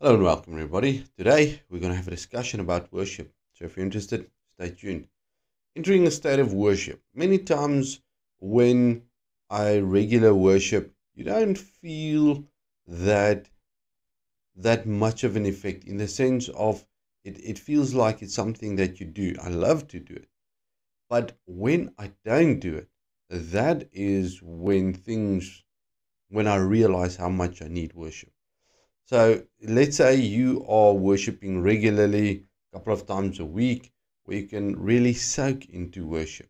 Hello and welcome, everybody. Today we're going to have a discussion about worship. So if you're interested, stay tuned. Entering a state of worship. Many times when I regular worship, you don't feel that much of an effect in the sense of it feels like it's something that you do. I love to do it. But when I don't do it, that is when I realize how much I need worship. So let's say you are worshiping regularly, a couple of times a week, where you can really soak into worship.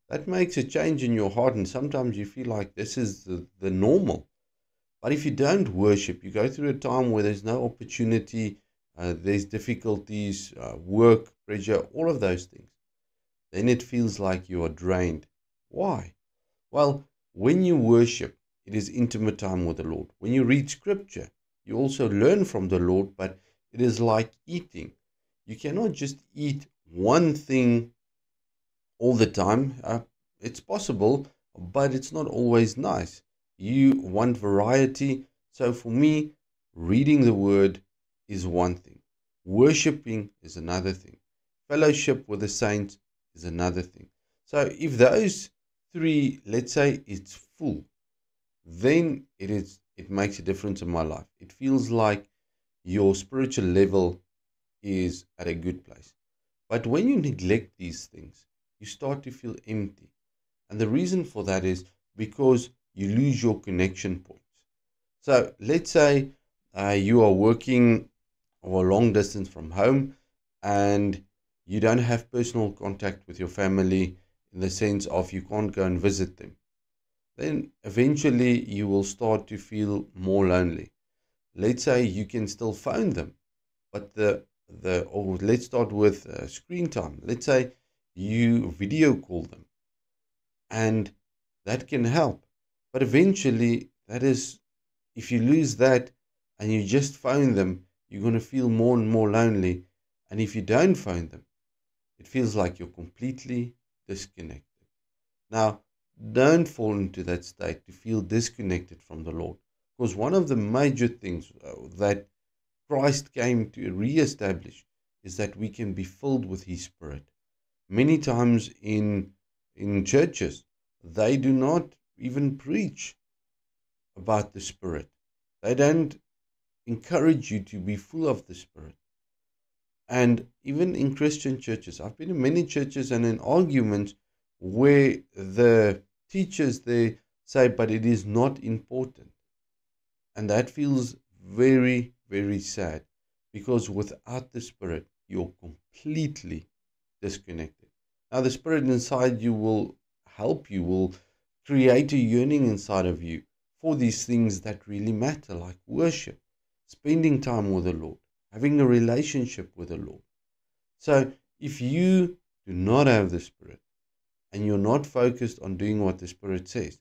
That makes a change in your heart, and sometimes you feel like this is the normal. But if you don't worship, you go through a time where there's no opportunity, there's difficulties, work, pressure, all of those things. Then it feels like you are drained. Why? Well, when you worship, it is intimate time with the Lord. When you read scripture, you also learn from the Lord, but it is like eating. You cannot just eat one thing all the time. It's possible, but it's not always nice. You want variety. So for me, reading the word is one thing, worshiping is another thing, fellowship with the saints is another thing. So if those three, let's say it's full, then it makes a difference in my life. It feels like your spiritual level is at a good place. But when you neglect these things, you start to feel empty. And the reason for that is because you lose your connection points. So let's say you are working or long distance from home and you don't have personal contact with your family in the sense of you can't go and visit them. Then eventually you will start to feel more lonely. Let's say you can still phone them, but or let's start with screen time. Let's say you video call them, and that can help. But eventually, that is, if you lose that and you just phone them, you're going to feel more and more lonely. And if you don't phone them, it feels like you're completely disconnected. Now, don't fall into that state to feel disconnected from the Lord. Because one of the major things that Christ came to reestablish is that we can be filled with His Spirit. Many times in churches, they do not even preach about the Spirit. They don't encourage you to be full of the Spirit. And even in Christian churches, I've been in many churches and in arguments where the teachers they say, but it is not important. And that feels very, very sad because without the Spirit, you're completely disconnected. Now, the Spirit inside you will help you, will create a yearning inside of you for these things that really matter, like worship, spending time with the Lord, having a relationship with the Lord. So, if you do not have the Spirit and you're not focused on doing what the Spirit says,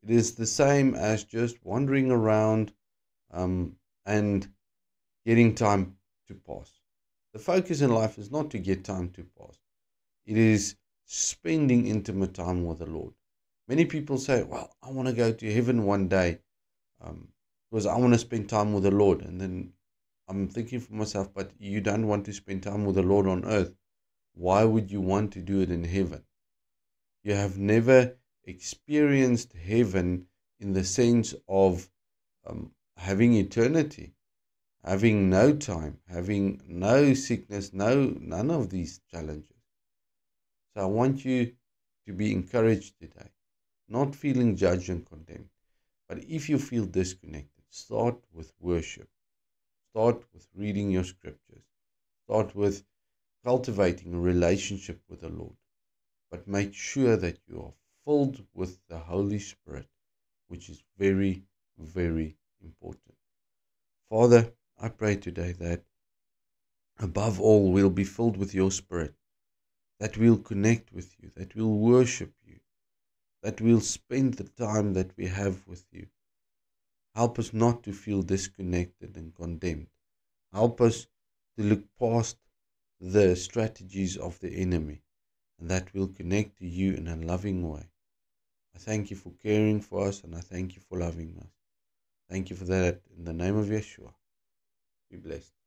it is the same as just wandering around and getting time to pass. The focus in life is not to get time to pass. It is spending intimate time with the Lord. Many people say, well, I want to go to heaven one day because I want to spend time with the Lord. And then I'm thinking for myself, but you don't want to spend time with the Lord on earth. Why would you want to do it in heaven? You have never experienced heaven in the sense of having eternity, having no time, having no sickness, none of these challenges. So I want you to be encouraged today, not feeling judged and condemned. But if you feel disconnected, start with worship. Start with reading your scriptures. Start with cultivating a relationship with the Lord. But make sure that you are filled with the Holy Spirit, which is very, very important. Father, I pray today that above all we'll be filled with your Spirit, that we'll connect with you, that we'll worship you, that we'll spend the time that we have with you. Help us not to feel disconnected and condemned. Help us to look past the strategies of the enemy and that we'll connect to you in a loving way. I thank you for caring for us and I thank you for loving us. Thank you for that in the name of Yeshua. Be blessed.